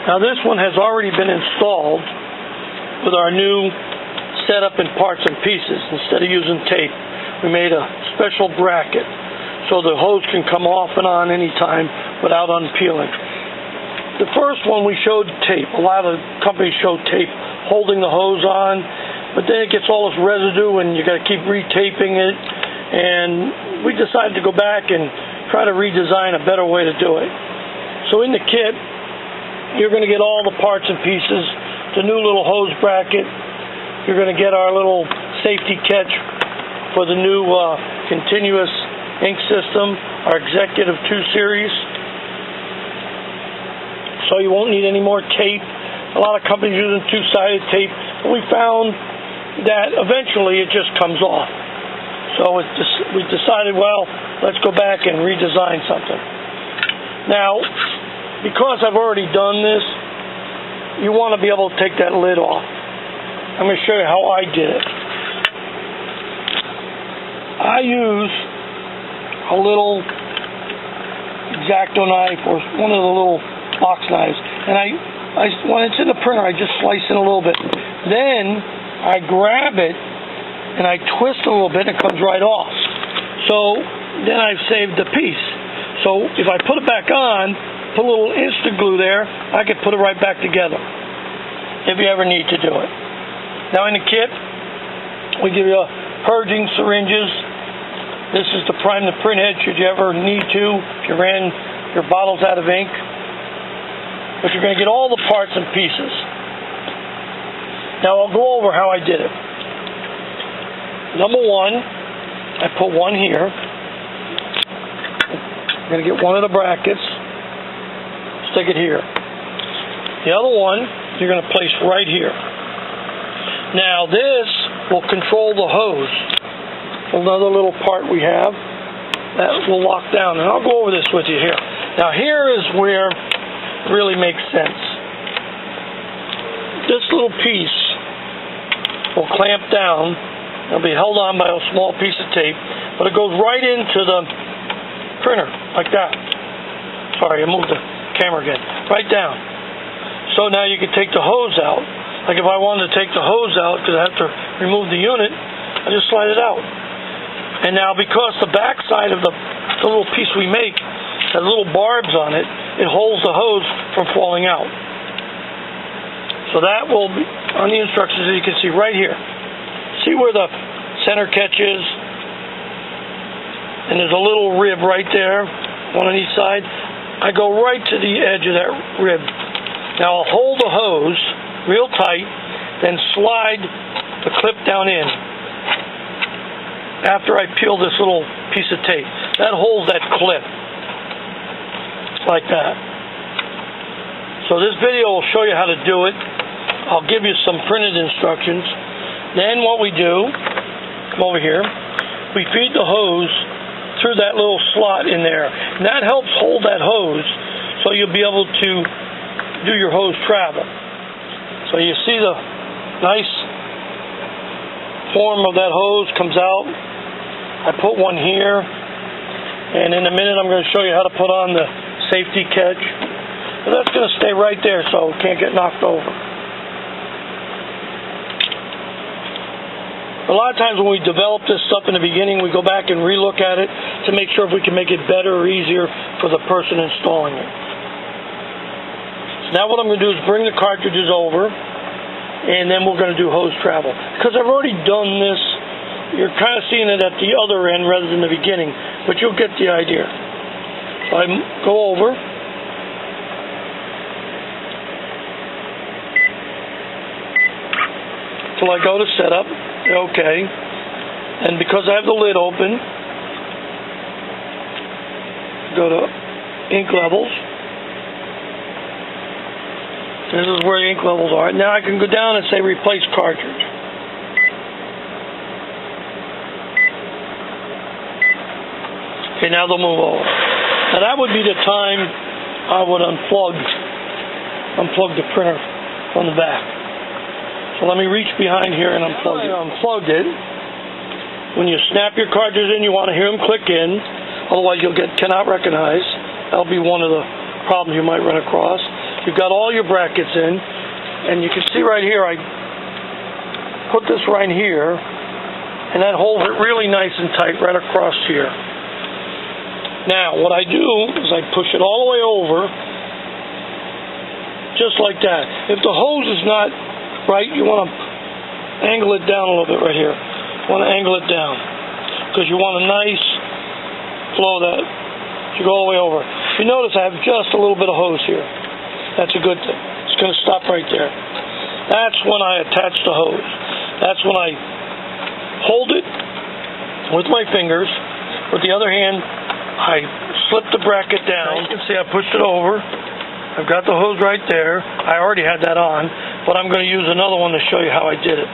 Now this one has already been installed with our new setup in parts and pieces. Instead of using tape, we made a special bracket so the hose can come off and on anytime without unpeeling. The first one we showed tape. A lot of companies show tape holding the hose on, but then it gets all this residue and you got to keep retaping it. And we decided to go back and try to redesign a better way to do it. So in the kit, you're going to get all the parts and pieces, the new little hose bracket. You're going to get our little safety catch for the new continuous ink system, our Executive 2 series. So you won't need any more tape. A lot of companies using two-sided tape, but we found that eventually it just comes off. So we decided, well, let's go back and redesign something. Now, because I've already done this, you want to be able to take that lid off. I'm going to show you how I did it. I use a little X-Acto knife or one of the little box knives, and when it's in the printer, I just slice it a little bit. Then I grab it and I twist a little bit, and it comes right off. So then I've saved the piece. So if I put it back on, put a little instant glue there, I could put it right back together if you ever need to do it. Now in the kit, we give you purging syringes. This is to prime the print head should you ever need to, if you ran your bottles out of ink. But you're going to get all the parts and pieces. Now I'll go over how I did it. Number one, I put one here. I'm going to get one of the brackets, stick it here. The other one you're going to place right here. Now this will control the hose. Another little part we have that will lock down, and I'll go over this with you here. Now here is where it really makes sense. This little piece will clamp down. It'll be held on by a small piece of tape, but it goes right into the printer, like that. Sorry, I moved the camera again. Right down. So now you can take the hose out. Like if I wanted to take the hose out, because I have to remove the unit, I just slide it out. And now because the back side of the little piece we make has little barbs on it, it holds the hose from falling out. So that will be on the instructions, as you can see right here. See where the center catch is? And there's a little rib right there, one on each side. I go right to the edge of that rib. Now I'll hold the hose real tight, then slide the clip down in after I peel this little piece of tape. That holds that clip like that. So this video will show you how to do it. I'll give you some printed instructions. Then what we do, come over here, we feed the hose through that little slot in there. And that helps hold that hose so you'll be able to do your hose travel. So you see the nice form of that hose comes out. I put one here, and in a minute I'm going to show you how to put on the safety catch. And that's going to stay right there so it can't get knocked over. A lot of times when we develop this stuff in the beginning, we go back and relook at it to make sure if we can make it better or easier for the person installing it. So now what I'm going to do is bring the cartridges over, and then we're going to do hose travel. Because I've already done this, you're kind of seeing it at the other end rather than the beginning, but you'll get the idea. So I go over. Till I go to setup. Okay, and because I have the lid open, go to ink levels. This is where the ink levels are. Now I can go down and say replace cartridge. Okay, now they'll move over. Now that would be the time I would unplug the printer from the back. So let me reach behind here and unplug it. I unplugged it. When you snap your cartridge in, you want to hear them click in. Otherwise, you'll get cannot recognize. That'll be one of the problems you might run across. you've got all your brackets in, and you can see right here, I put this right here, and that holds it really nice and tight right across here. Now, what I do is I push it all the way over, just like that. If the hose is not right, you want to angle it down a little bit right here. You want to angle it down, because you want a nice flow that you go all the way over. If you notice, I have just a little bit of hose here. That's a good thing. It's going to stop right there. That's when I attach the hose. That's when I hold it with my fingers. With the other hand, I slip the bracket down. You can see I pushed it over. I've got the hose right there. I already had that on, but I'm going to use another one to show you how I did it.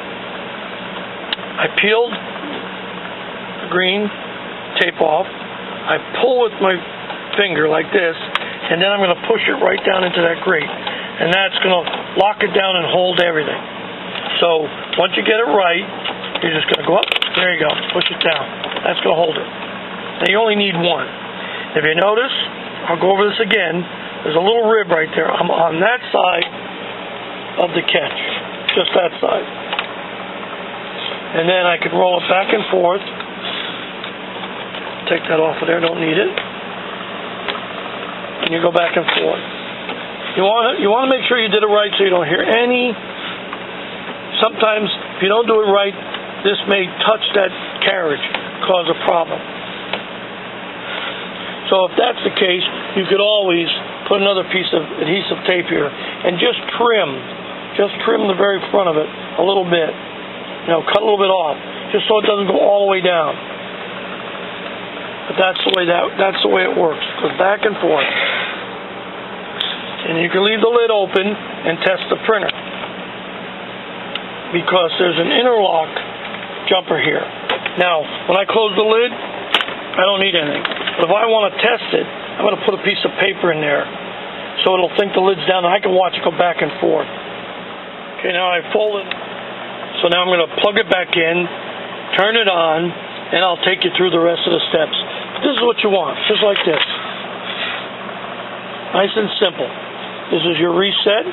I peeled the green tape off. I pull with my finger like this, and then I'm going to push it right down into that grate. And that's going to lock it down and hold everything. So once you get it right, you're just going to go up. There you go. Push it down. That's going to hold it. Now you only need one. If you notice, I'll go over this again. There's a little rib right there. I'm on that side of the catch. Just that side. And then I can roll it back and forth. Take that off of there. Don't need it. And you go back and forth. You want to make sure you did it right so you don't hear any. Sometimes if you don't do it right, this may touch that carriage, cause a problem. So if that's the case, you could always put another piece of adhesive tape here and just trim the very front of it a little bit. Cut a little bit off, just so it doesn't go all the way down. But that's the way it works. It goes back and forth. And you can leave the lid open and test the printer, because there's an interlock jumper here. Now, when I close the lid, I don't need anything. But if I want to test it, I'm going to put a piece of paper in there so it'll think the lid's down and I can watch it go back and forth. Okay, now I fold it. So now I'm going to plug it back in, turn it on, and I'll take you through the rest of the steps. But this is what you want, just like this. Nice and simple. This is your reset.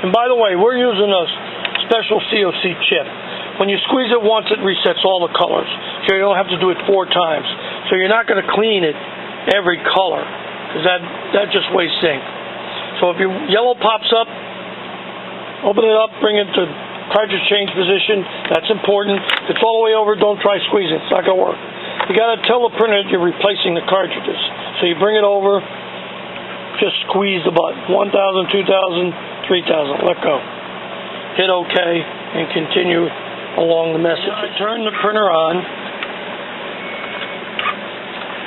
And by the way, we're using a special COC chip. When you squeeze it once, it resets all the colors. So you don't have to do it 4 times. So you're not going to clean it every color, because that just wastes ink. So if your yellow pops up, open it up, bring it to cartridge change position. That's important. If it's all the way over, don't try squeezing. It's not going to work. You got to tell the printer that you're replacing the cartridges. So you bring it over, just squeeze the button. 1,000, 2,000, 3,000. Let go. Hit OK and continue along the message. I turn the printer on.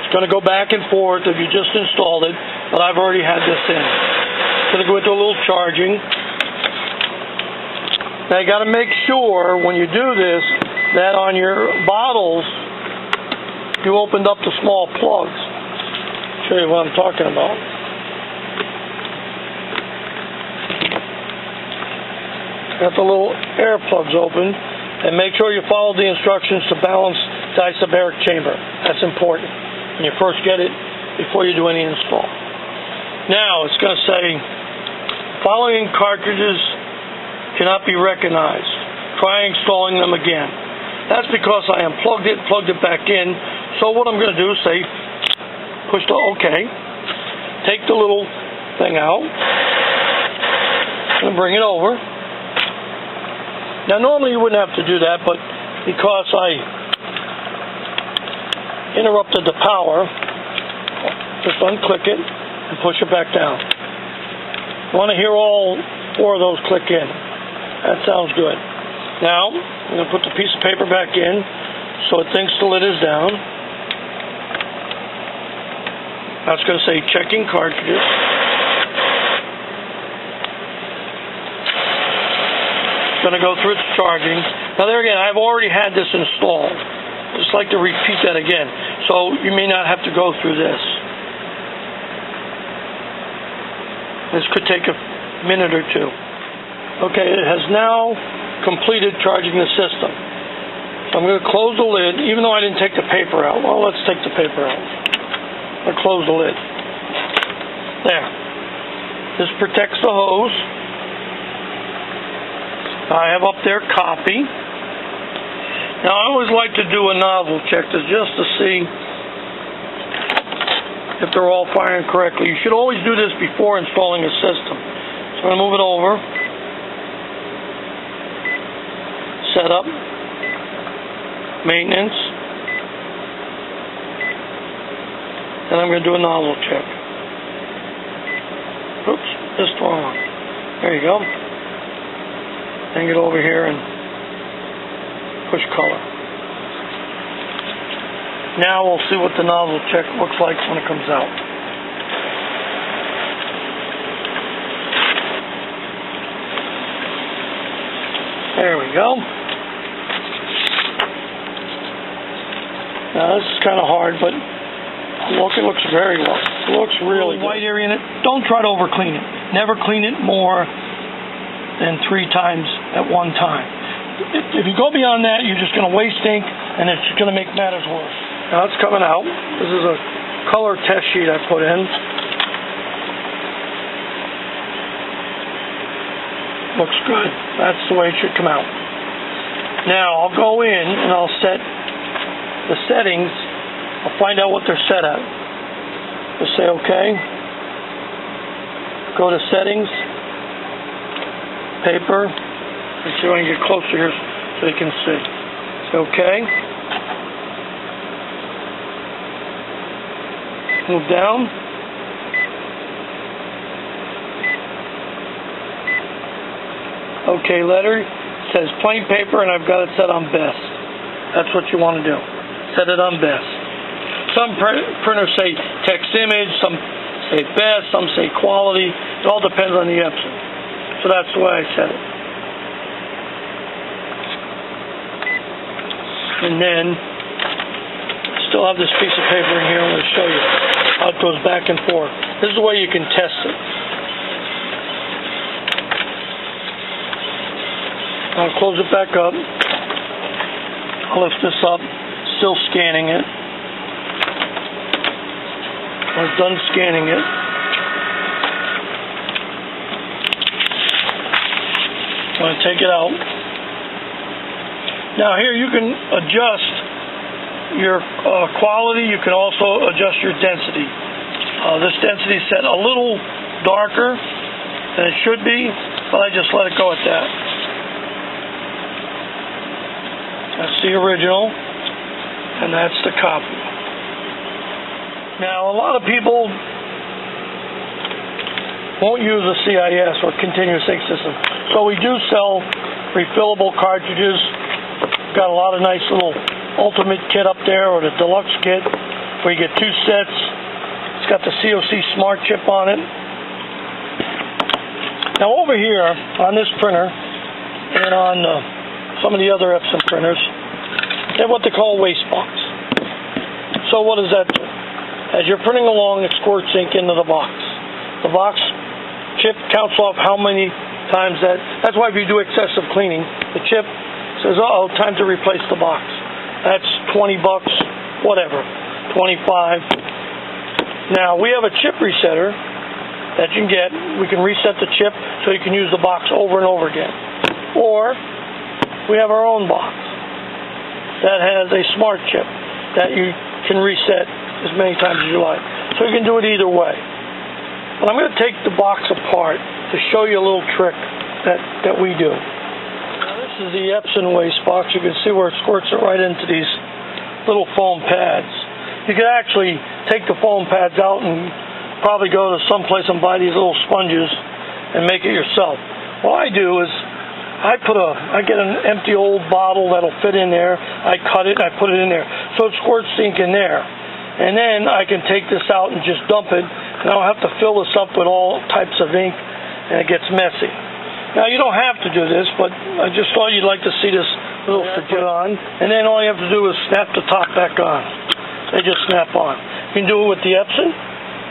It's going to go back and forth if you just installed it, but I've already had this in. It's going to go into a little charging. Now you got to make sure when you do this that on your bottles you opened up the small plugs. I'll show you what I'm talking about. Got the little air plugs open, and make sure you follow the instructions to balance the isobaric chamber. That's important when you first get it before you do any install. Now it's going to say following cartridges cannot be recognized. Try installing them again. That's because I unplugged it, plugged it back in. So what I'm going to do is say push the OK, take the little thing out, and bring it over. Now normally you wouldn't have to do that, but because I interrupted the power, just unclick it and push it back down. You want to hear all 4 of those click in. That sounds good. Now I'm going to put the piece of paper back in so it thinks the lid is down. Now it's going to say checking cartridges. Going to go through its charging. Now there again, I've already had this installed. I'd just like to repeat that again. So you may not have to go through this. This could take a minute or 2. Okay, it has now completed charging the system. So I'm going to close the lid, even though I didn't take the paper out. Well, let's take the paper out. I'll close the lid. There. This protects the hose. I have up there copy. Now I always like to do a nozzle check just to see if they're all firing correctly. You should always do this before installing a system. So I'm going to move it over. Setup. Maintenance. And I'm going to do a nozzle check. Oops, just wrong. There you go. Then get over here and push color. Now we'll see what the nozzle check looks like when it comes out. There we go. Now this is kind of hard, but look, it looks very well. It looks really good. White area in it. Don't try to over clean it. Never clean it more than 3 times at one time. If you go beyond that, you're just going to waste ink, and it's going to make matters worse. Now it's coming out. This is a color test sheet I put in. Looks good. That's the way it should come out. Now I'll go in and I'll set the settings. I'll find out what they're set at. Just say OK. Go to settings. Paper. Let's see if I can get closer here so you can see. Say OK. Move down. OK letter. It says plain paper, and I've got it set on best. That's what you want to do. Set it on best. Some printers say text image, some say best, some say quality. It all depends on the Epson. So that's the way I set it. And then I still have this piece of paper in here. I'm going to show you how it goes back and forth. This is the way you can test it. I'll close it back up. I'll lift this up. Still scanning it. I was done scanning it. I'm going to take it out. Now here you can adjust your quality. You can also adjust your density. This density is set a little darker than it should be, but I just let it go at that. That's the original, and that's the copy. Now, a lot of people won't use a CIS or continuous ink system, so we do sell refillable cartridges. Got a lot of nice little ultimate kit up there, or the deluxe kit, where you get 2 sets. It's got the COC Smart chip on it. Now, over here on this printer and on some of the other Epson printers, they have what they call a waste box. So what does that do? As you're printing along, it squirts ink into the box. The box chip counts off how many times that's why if you do excessive cleaning, the chip says, uh-oh, time to replace the box. That's $20, whatever, 25. Now, we have a chip resetter that you can get. We can reset the chip so you can use the box over and over again. Or we have our own box that has a smart chip that you can reset as many times as you like. So you can do it either way. But I'm going to take the box apart to show you a little trick that we do. Now this is the Epson waste box. You can see where it squirts it right into these little foam pads. You can actually take the foam pads out and probably go to someplace and buy these little sponges and make it yourself. What I do is I get an empty old bottle that'll fit in there. I cut it and I put it in there. So it squirts ink in there. And then I can take this out and just dump it. And I don't have to fill this up with all types of ink, and it gets messy. Now you don't have to do this, but I just thought you'd like to see this little put on. And then all you have to do is snap the top back on. They just snap on. You can do it with the Epson,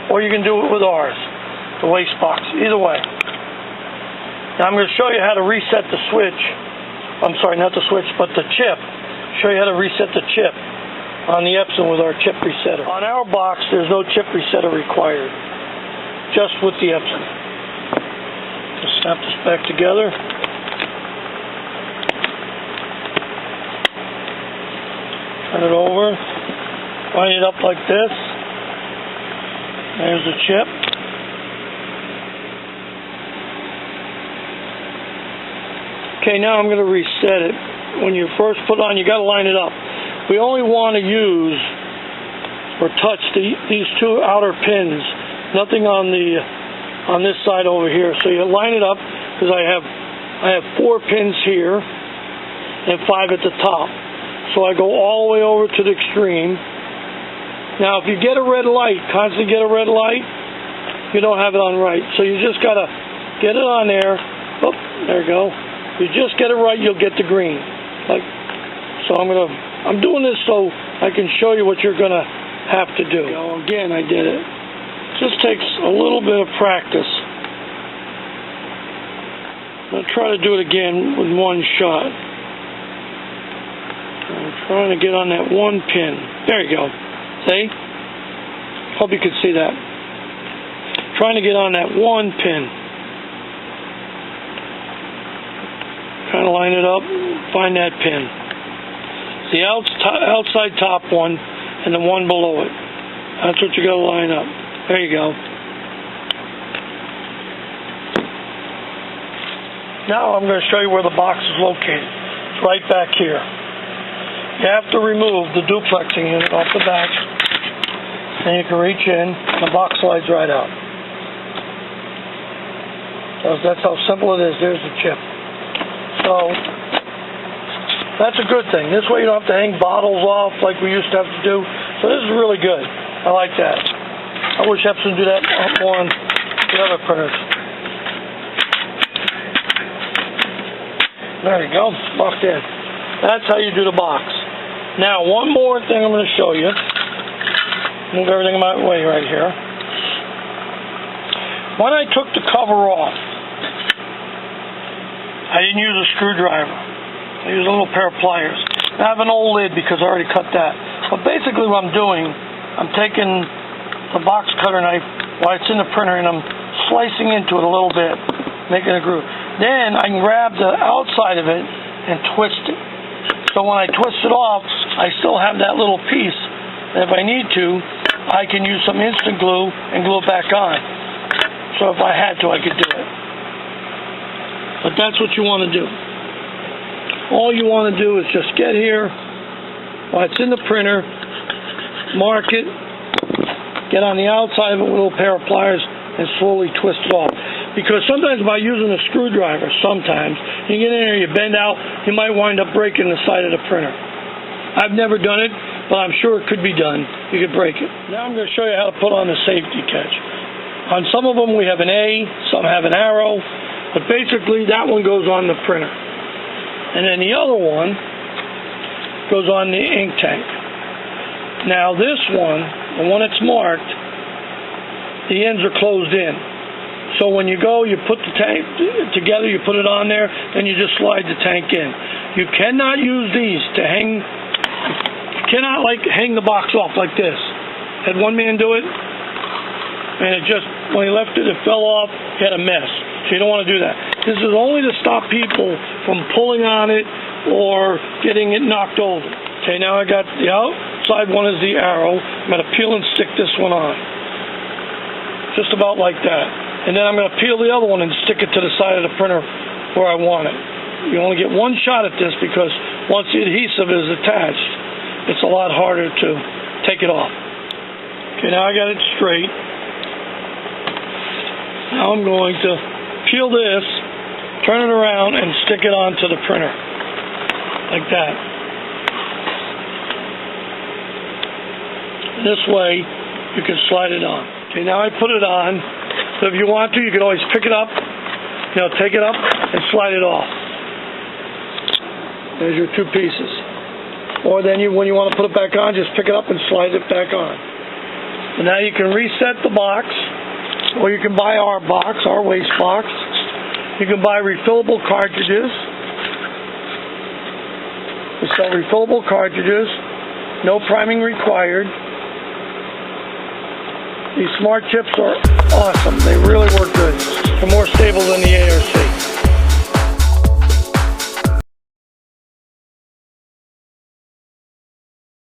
or you can do it with ours, the waste box. Either way. Now I'm going to show you how to reset the switch. I'm sorry, not the switch, but the chip. Show you how to reset the chip on the Epson with our chip resetter. On our box, there's no chip resetter required, just with the Epson. Just snap this back together. Turn it over. Line it up like this. There's the chip. Okay, now I'm going to reset it. When you first put it on, you got to line it up. We only want to use or touch these two outer pins. Nothing on this side over here. So you line it up because I have 4 pins here and 5 at the top. So I go all the way over to the extreme. Now, if you get a red light, constantly get a red light, you don't have it on right. So you just got to get it on there. Oh, there you go. You just get it right, you'll get the green. So I'm doing this so I can show you what you're going to have to do. Again, I did it. Just takes a little bit of practice. I'm going to try to do it again with one shot. I'm trying to get on that one pin. There you go. See? Hope you can see that. Trying to get on that one pin. Kind of line it up, find that pin. The outside top one and the one below it. That's what you got to line up. There you go. Now I'm going to show you where the box is located. It's right back here. You have to remove the duplexing unit off the back. Then you can reach in, and the box slides right out. So that's how simple it is. There's the chip. So that's a good thing. This way you don't have to hang bottles off like we used to have to do. So this is really good. I like that. I wish Epson would do that more on the other printers. There you go. Locked in. That's how you do the box. Now, one more thing I'm going to show you. Move everything my way right here. When I took the cover off, I didn't use a screwdriver. I used a little pair of pliers. I have an old lid because I already cut that. But basically what I'm doing, I'm taking the box cutter knife while it's in the printer and I'm slicing into it a little bit, making a groove. Then I can grab the outside of it and twist it. So when I twist it off, I still have that little piece. And if I need to, I can use some instant glue and glue it back on. So if I had to, I could do it. But that's what you want to do. All you want to do is just get here, while it's in the printer, mark it, get on the outside of it with a little pair of pliers, and slowly twist it off. Because sometimes by using a screwdriver, you get in there, you bend out, you might wind up breaking the side of the printer. I've never done it, but I'm sure it could be done. You could break it. Now I'm going to show you how to put on the safety catch. On some of them we have an A, some have an arrow, but basically that one goes on the printer. And then the other one goes on the ink tank. Now this one, the one that's marked, the ends are closed in. So when you go, you put the tank together, you put it on there, then you just slide the tank in. You cannot use these to hang, you cannot hang the box off like this. Had one man do it, and it just, when he left it, it fell off, he had a mess. So you don't want to do that. This is only to stop people from pulling on it or getting it knocked over. Okay, now I got the outside one is the arrow. I'm going to peel and stick this one on. Just about like that. And then I'm going to peel the other one and stick it to the side of the printer where I want it. You only get one shot at this because once the adhesive is attached, it's a lot harder to take it off. Okay, now I got it straight. Now I'm going to peel this, turn it around, and stick it onto the printer. Like that. This way, you can slide it on. Okay, now I put it on. So if you want to, you can always pick it up, take it up and slide it off. There's your two pieces. Or then when you want to put it back on, just pick it up and slide it back on. And now you can reset the box, or you can buy our box, our waste box. You can buy refillable cartridges. We sell refillable cartridges, no priming required. These smart chips are awesome. They really work good. They're more stable than the